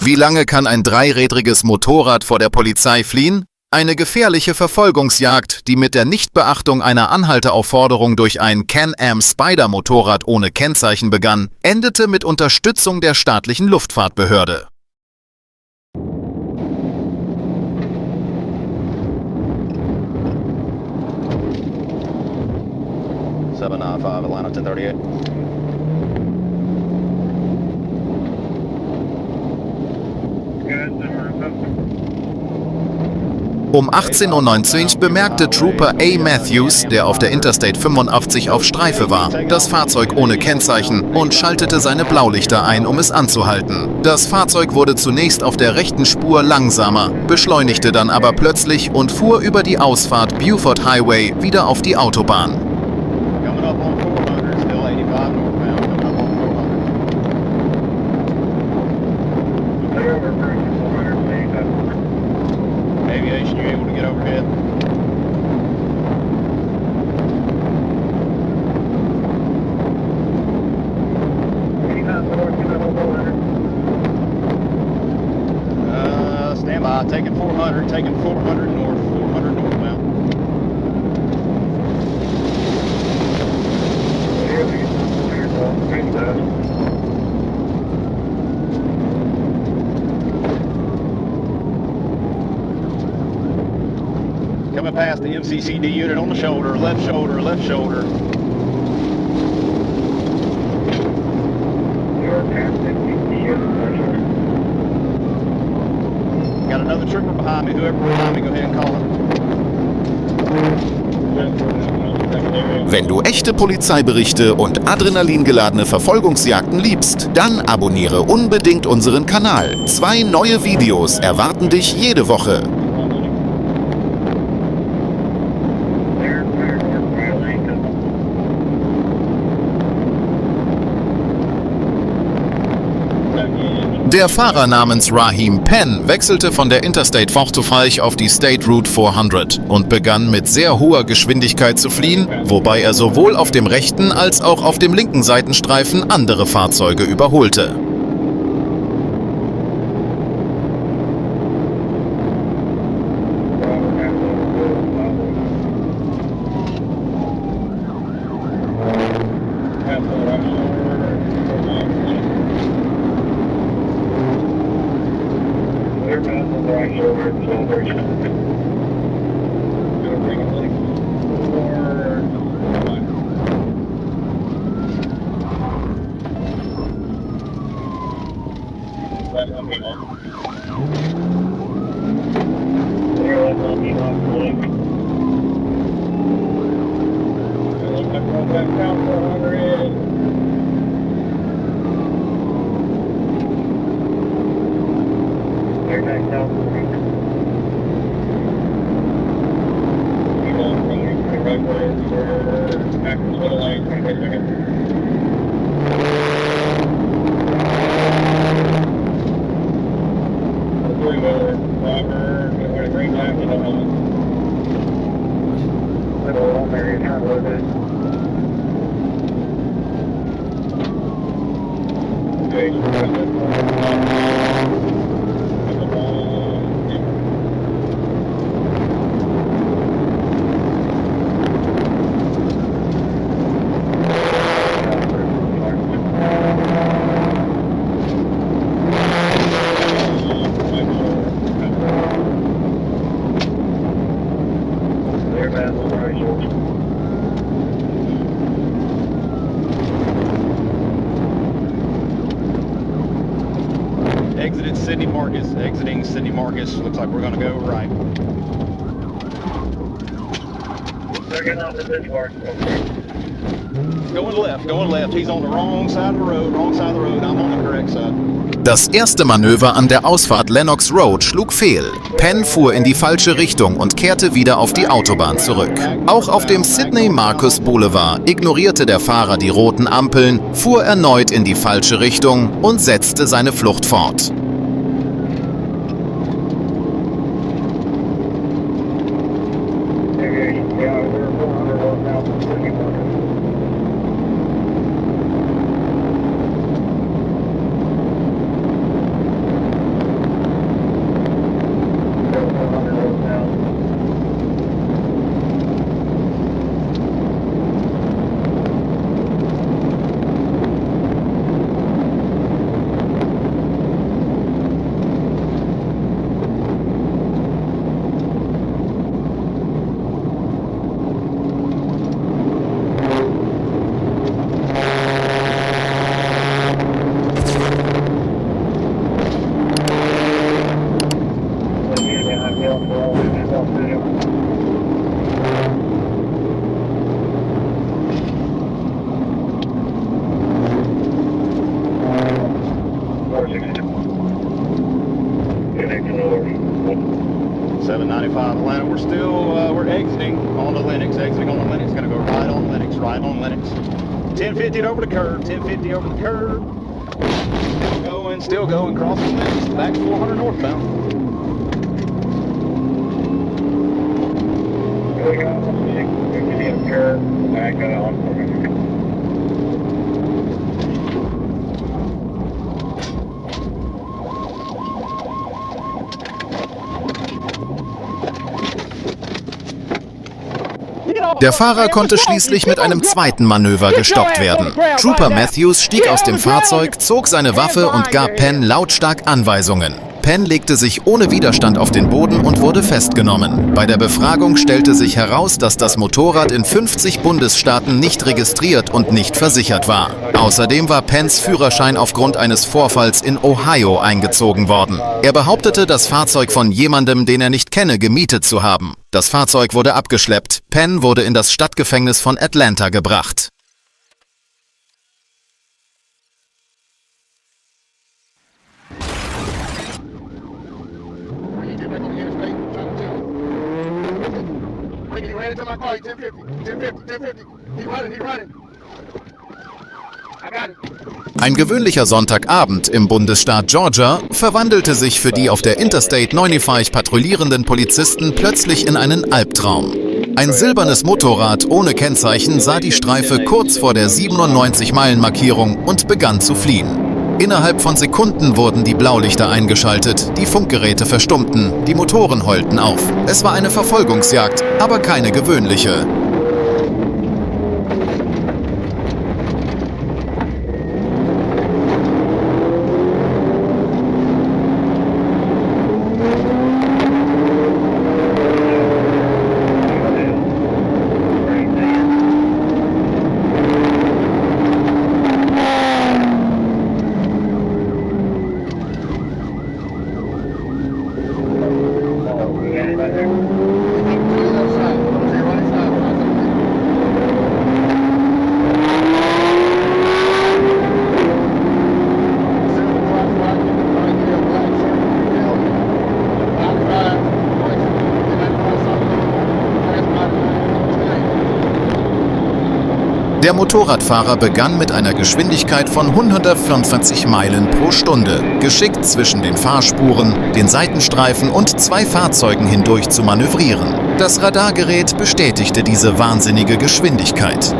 Wie lange kann ein dreirädriges Motorrad vor der Polizei fliehen? Eine gefährliche Verfolgungsjagd, die mit der Nichtbeachtung einer Anhalteaufforderung durch ein Can-Am Spyder-Motorrad ohne Kennzeichen begann, endete mit Unterstützung der staatlichen Luftfahrtbehörde. Atlanta 1038. Um 18:19 Uhr bemerkte Trooper A. Matthews, der auf der Interstate 85 auf Streife war, das Fahrzeug ohne Kennzeichen und schaltete seine Blaulichter ein, um es anzuhalten. Das Fahrzeug wurde zunächst auf der rechten Spur langsamer, beschleunigte dann aber plötzlich und fuhr über die Ausfahrt Buford Highway wieder auf die Autobahn. Aviation, you able to get overhead? Stand by, taking 400 north, 400 northbound. Coming past the MCCD unit on the shoulder, left shoulder, left shoulder. Got another trooper behind me. Whoever behind me, go ahead and call it. Wenn du echte Polizeiberichte und adrenalingeladene Verfolgungsjagden liebst, dann abonniere unbedingt unseren Kanal. 2 neue Videos erwarten dich jede Woche. Der Fahrer namens Raheem Penn wechselte von der Interstate 45 auf die State Route 400 und begann mit sehr hoher Geschwindigkeit zu fliehen, wobei er sowohl auf dem rechten als auch auf dem linken Seitenstreifen andere Fahrzeuge überholte. Exiting Sidney Marcus. Looks like we're going to go right. Going left. He's on the wrong side of the road, I'm on the correct side. Das erste Manöver an der Ausfahrt Lenox Road schlug fehl. Penn fuhr in die falsche Richtung und kehrte wieder auf die Autobahn zurück. Auch auf dem Sidney Marcus Boulevard ignorierte der Fahrer die roten Ampeln, fuhr erneut in die falsche Richtung und setzte seine Flucht fort. Atlanta. We're exiting on the Lennox. Gonna go right on Lennox. 1050 over the curve. 1050 over the curve. Still going, crossing Lennox, back 400 northbound. Der Fahrer konnte schließlich mit einem zweiten Manöver gestoppt werden. Trooper Matthews stieg aus dem Fahrzeug, zog seine Waffe und gab Penn lautstark Anweisungen. Penn legte sich ohne Widerstand auf den Boden und wurde festgenommen. Bei der Befragung stellte sich heraus, dass das Motorrad in 50 Bundesstaaten nicht registriert und nicht versichert war. Außerdem war Penns Führerschein aufgrund eines Vorfalls in Ohio eingezogen worden. Er behauptete, das Fahrzeug von jemandem, den er nicht kenne, gemietet zu haben. Das Fahrzeug wurde abgeschleppt. Penn wurde in das Stadtgefängnis von Atlanta gebracht. Ein gewöhnlicher Sonntagabend im Bundesstaat Georgia verwandelte sich für die auf der Interstate 95 patrouillierenden Polizisten plötzlich in einen Albtraum. Ein silbernes Motorrad ohne Kennzeichen sah die Streife kurz vor der 97-Meilen-Markierung und begann zu fliehen. Innerhalb von Sekunden wurden die Blaulichter eingeschaltet, die Funkgeräte verstummten, die Motoren heulten auf. Es war eine Verfolgungsjagd, aber keine gewöhnliche. Der Motorradfahrer begann mit einer Geschwindigkeit von 144 Meilen pro Stunde, geschickt zwischen den Fahrspuren, den Seitenstreifen und zwei Fahrzeugen hindurch zu manövrieren. Das Radargerät bestätigte diese wahnsinnige Geschwindigkeit.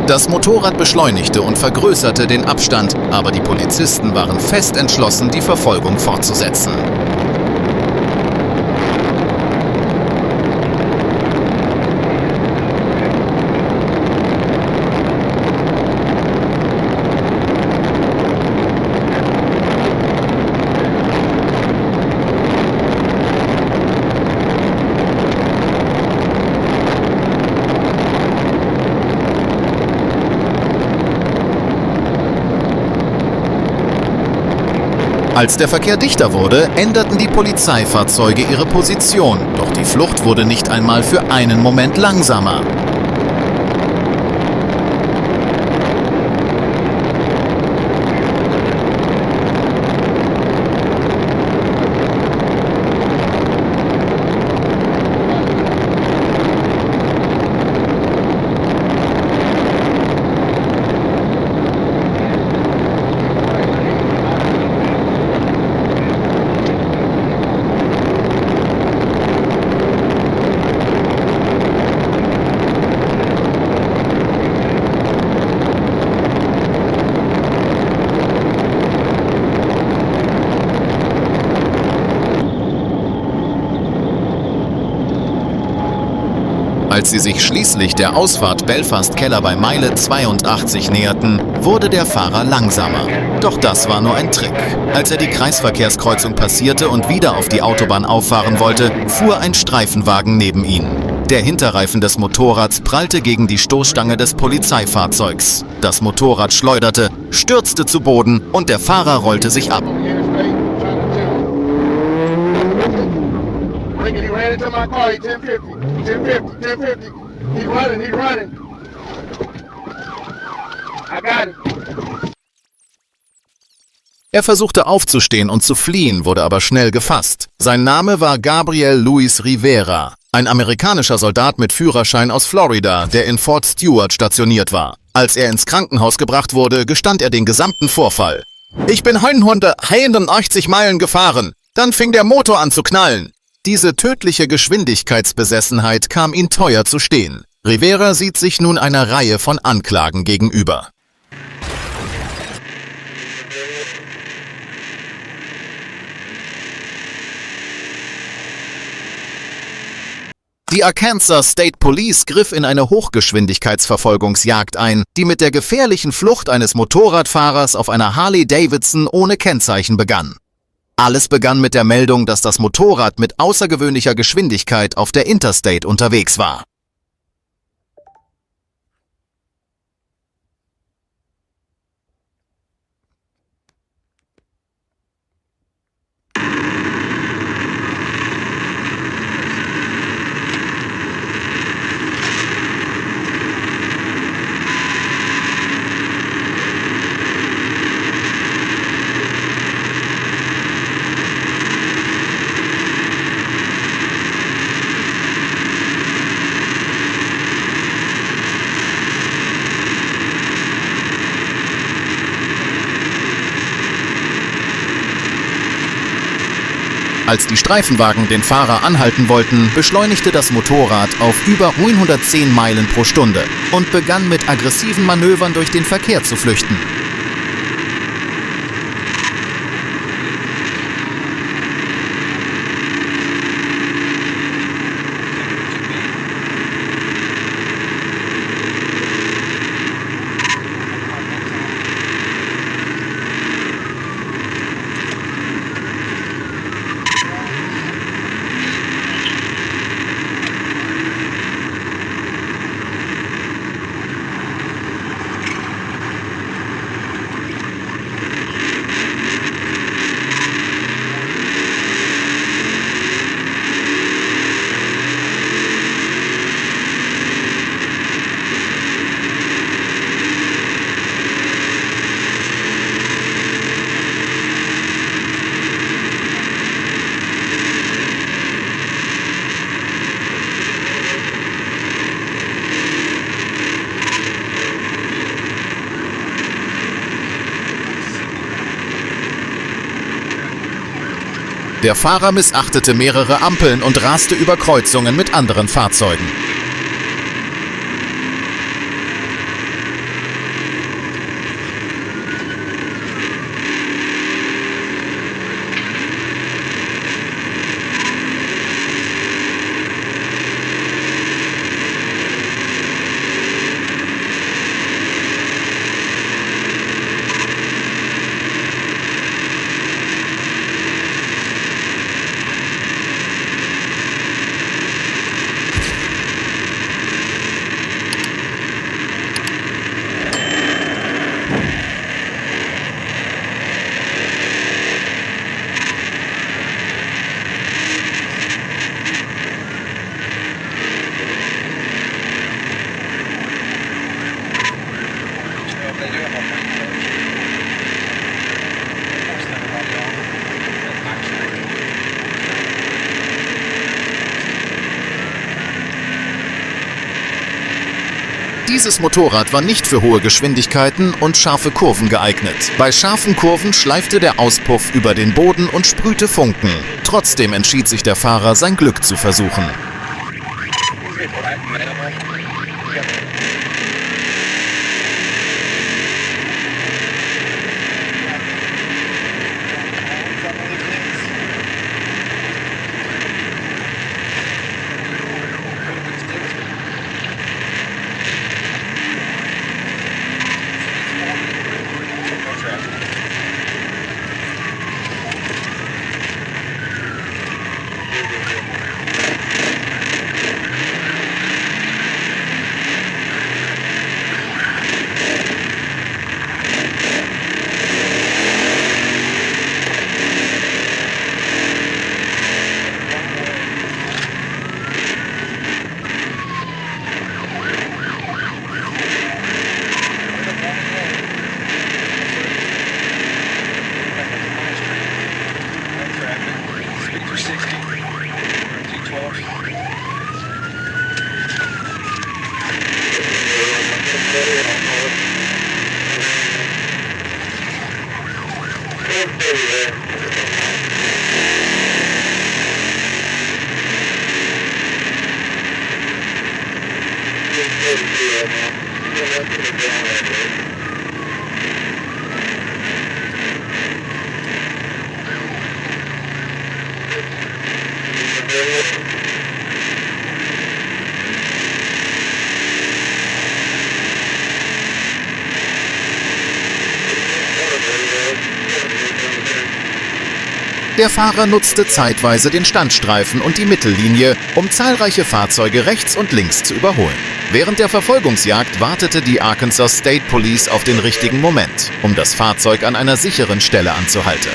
Das Motorrad beschleunigte und vergrößerte den Abstand, aber die Polizisten waren fest entschlossen, die Verfolgung fortzusetzen. Als der Verkehr dichter wurde, änderten die Polizeifahrzeuge ihre Position, doch die Flucht wurde nicht einmal für einen Moment langsamer. Als sie sich schließlich der Ausfahrt Belfast-Keller bei Meile 82 näherten, wurde der Fahrer langsamer. Doch das war nur ein Trick. Als er die Kreisverkehrskreuzung passierte und wieder auf die Autobahn auffahren wollte, fuhr ein Streifenwagen neben ihn. Der Hinterreifen des Motorrads prallte gegen die Stoßstange des Polizeifahrzeugs. Das Motorrad schleuderte, stürzte zu Boden und der Fahrer rollte sich ab. Er versuchte aufzustehen und zu fliehen, wurde aber schnell gefasst. Sein Name war Gabriel Luis Rivera, ein amerikanischer Soldat mit Führerschein aus Florida, der in Fort Stewart stationiert war. Als er ins Krankenhaus gebracht wurde, gestand er den gesamten Vorfall. Ich bin 181 Meilen gefahren. Dann fing der Motor an zu knallen. Diese tödliche Geschwindigkeitsbesessenheit kam ihm teuer zu stehen. Rivera sieht sich nun einer Reihe von Anklagen gegenüber. Die Arkansas State Police griff in eine Hochgeschwindigkeitsverfolgungsjagd ein, die mit der gefährlichen Flucht eines Motorradfahrers auf einer Harley-Davidson ohne Kennzeichen begann. Alles begann mit der Meldung, dass das Motorrad mit außergewöhnlicher Geschwindigkeit auf der Interstate unterwegs war. Als die Streifenwagen den Fahrer anhalten wollten, beschleunigte das Motorrad auf über 110 Meilen pro Stunde und begann mit aggressiven Manövern durch den Verkehr zu flüchten. Der Fahrer missachtete mehrere Ampeln und raste über Kreuzungen mit anderen Fahrzeugen. Dieses Motorrad war nicht für hohe Geschwindigkeiten und scharfe Kurven geeignet. Bei scharfen Kurven schleifte der Auspuff über den Boden und sprühte Funken. Trotzdem entschied sich der Fahrer, sein Glück zu versuchen. Der Fahrer nutzte zeitweise den Standstreifen und die Mittellinie, um zahlreiche Fahrzeuge rechts und links zu überholen. Während der Verfolgungsjagd wartete die Arkansas State Police auf den richtigen Moment, um das Fahrzeug an einer sicheren Stelle anzuhalten.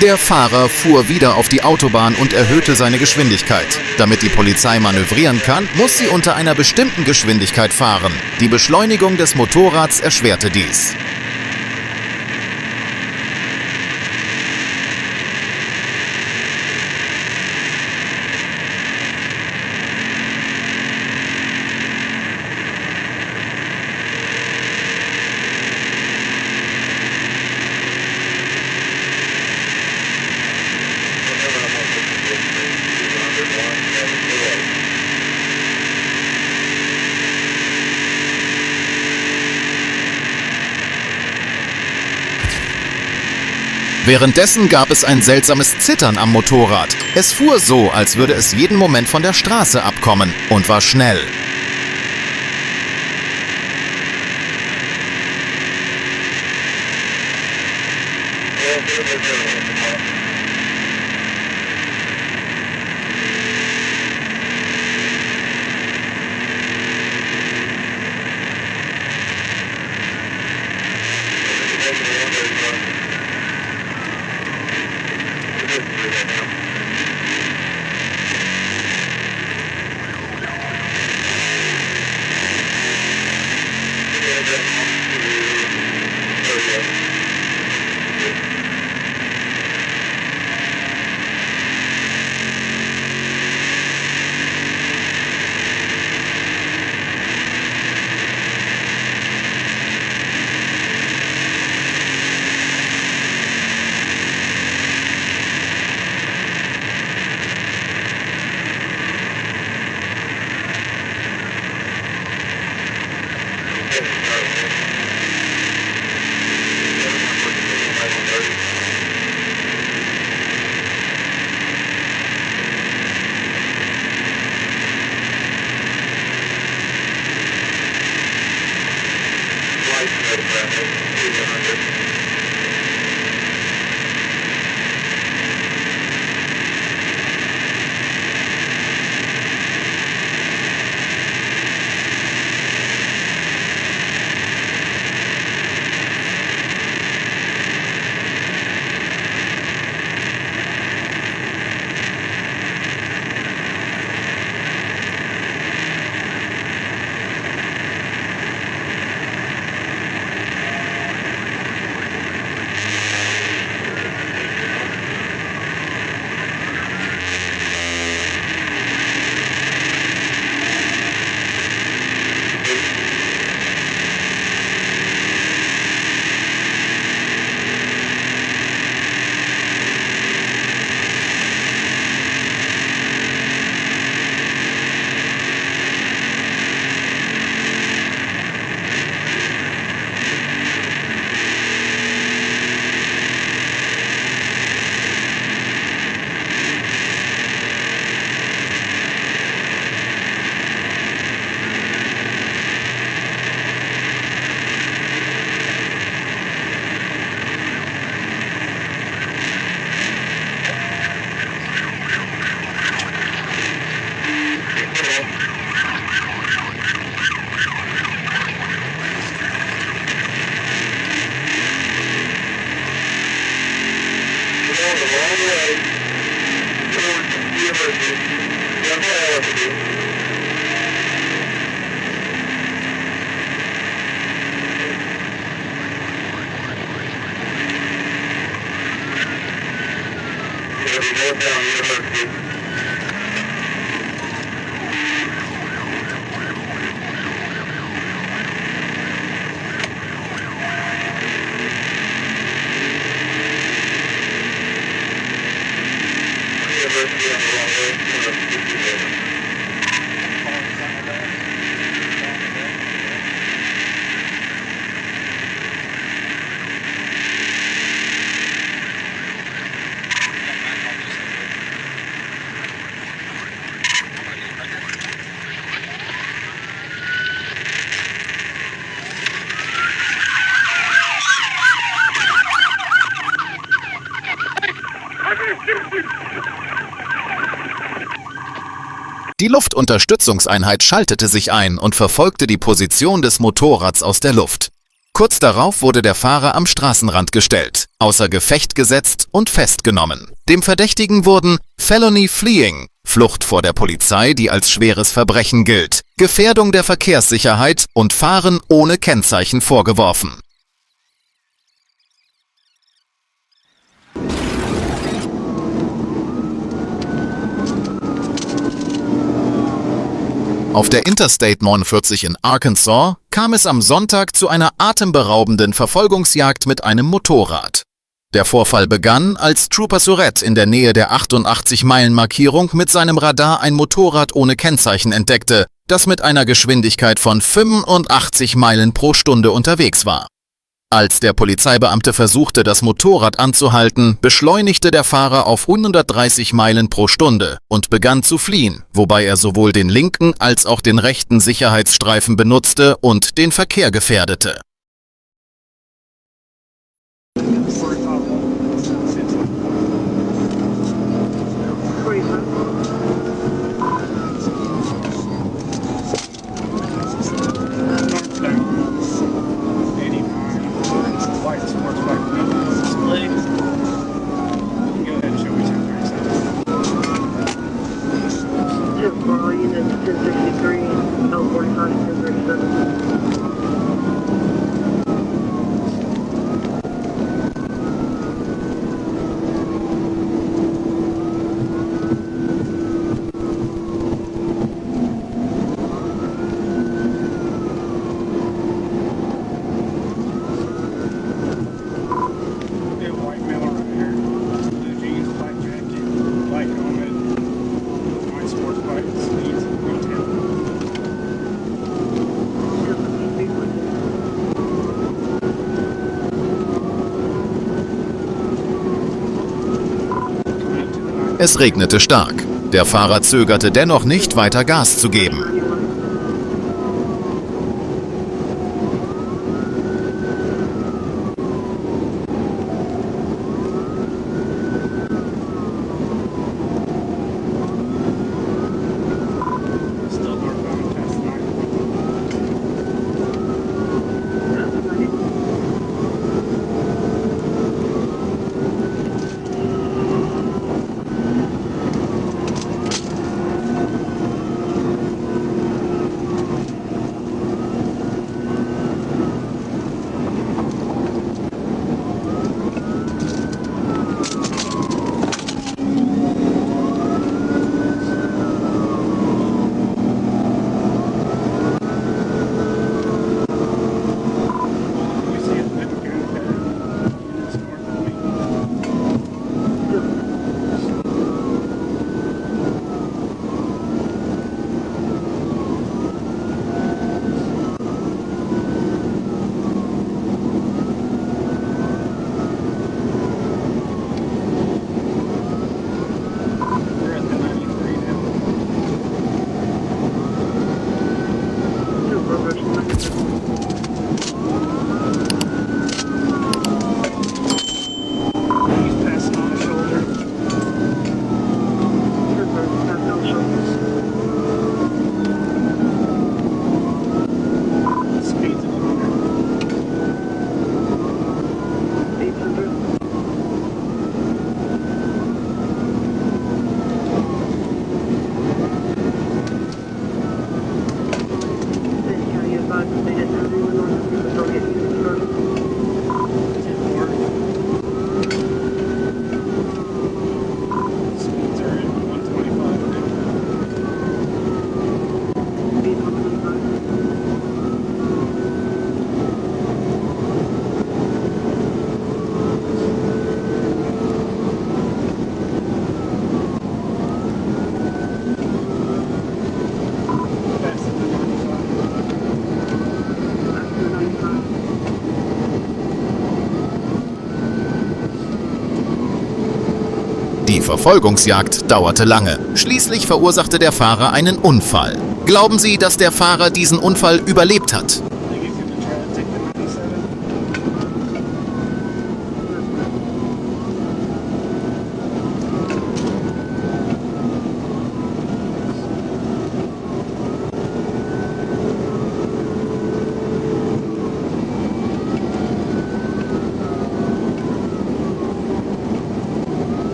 Der Fahrer fuhr wieder auf die Autobahn und erhöhte seine Geschwindigkeit. Damit die Polizei manövrieren kann, muss sie unter einer bestimmten Geschwindigkeit fahren. Die Beschleunigung des Motorrads erschwerte dies. Währenddessen gab es ein seltsames Zittern am Motorrad. Es fuhr so, als würde es jeden Moment von der Straße abkommen und war schnell. Die Luftunterstützungseinheit schaltete sich ein und verfolgte die Position des Motorrads aus der Luft. Kurz darauf wurde der Fahrer am Straßenrand gestellt, außer Gefecht gesetzt und festgenommen. Dem Verdächtigen wurden Felony Fleeing, Flucht vor der Polizei, die als schweres Verbrechen gilt, Gefährdung der Verkehrssicherheit und Fahren ohne Kennzeichen vorgeworfen. Auf der Interstate 49 in Arkansas kam es am Sonntag zu einer atemberaubenden Verfolgungsjagd mit einem Motorrad. Der Vorfall begann, als Trooper Surratt in der Nähe der 88-Meilen-Markierung mit seinem Radar ein Motorrad ohne Kennzeichen entdeckte, das mit einer Geschwindigkeit von 85 Meilen pro Stunde unterwegs war. Als der Polizeibeamte versuchte, das Motorrad anzuhalten, beschleunigte der Fahrer auf 130 Meilen pro Stunde und begann zu fliehen, wobei er sowohl den linken als auch den rechten Sicherheitsstreifen benutzte und den Verkehr gefährdete. Es regnete stark. Der Fahrer zögerte dennoch nicht, weiter Gas zu geben. Die Verfolgungsjagd dauerte lange. Schließlich verursachte der Fahrer einen Unfall. Glauben Sie, dass der Fahrer diesen Unfall überlebt hat?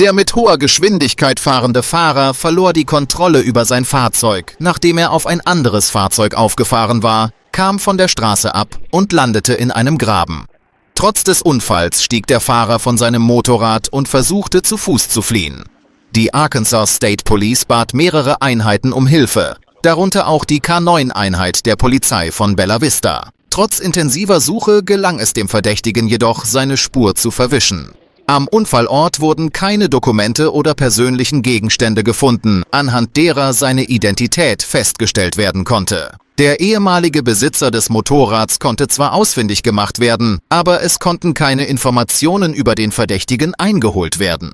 Der mit hoher Geschwindigkeit fahrende Fahrer verlor die Kontrolle über sein Fahrzeug, nachdem er auf ein anderes Fahrzeug aufgefahren war, kam von der Straße ab und landete in einem Graben. Trotz des Unfalls stieg der Fahrer von seinem Motorrad und versuchte zu Fuß zu fliehen. Die Arkansas State Police bat mehrere Einheiten um Hilfe, darunter auch die K9-Einheit der Polizei von Bella Vista. Trotz intensiver Suche gelang es dem Verdächtigen jedoch, seine Spur zu verwischen. Am Unfallort wurden keine Dokumente oder persönlichen Gegenstände gefunden, anhand derer seine Identität festgestellt werden konnte. Der ehemalige Besitzer des Motorrads konnte zwar ausfindig gemacht werden, aber es konnten keine Informationen über den Verdächtigen eingeholt werden.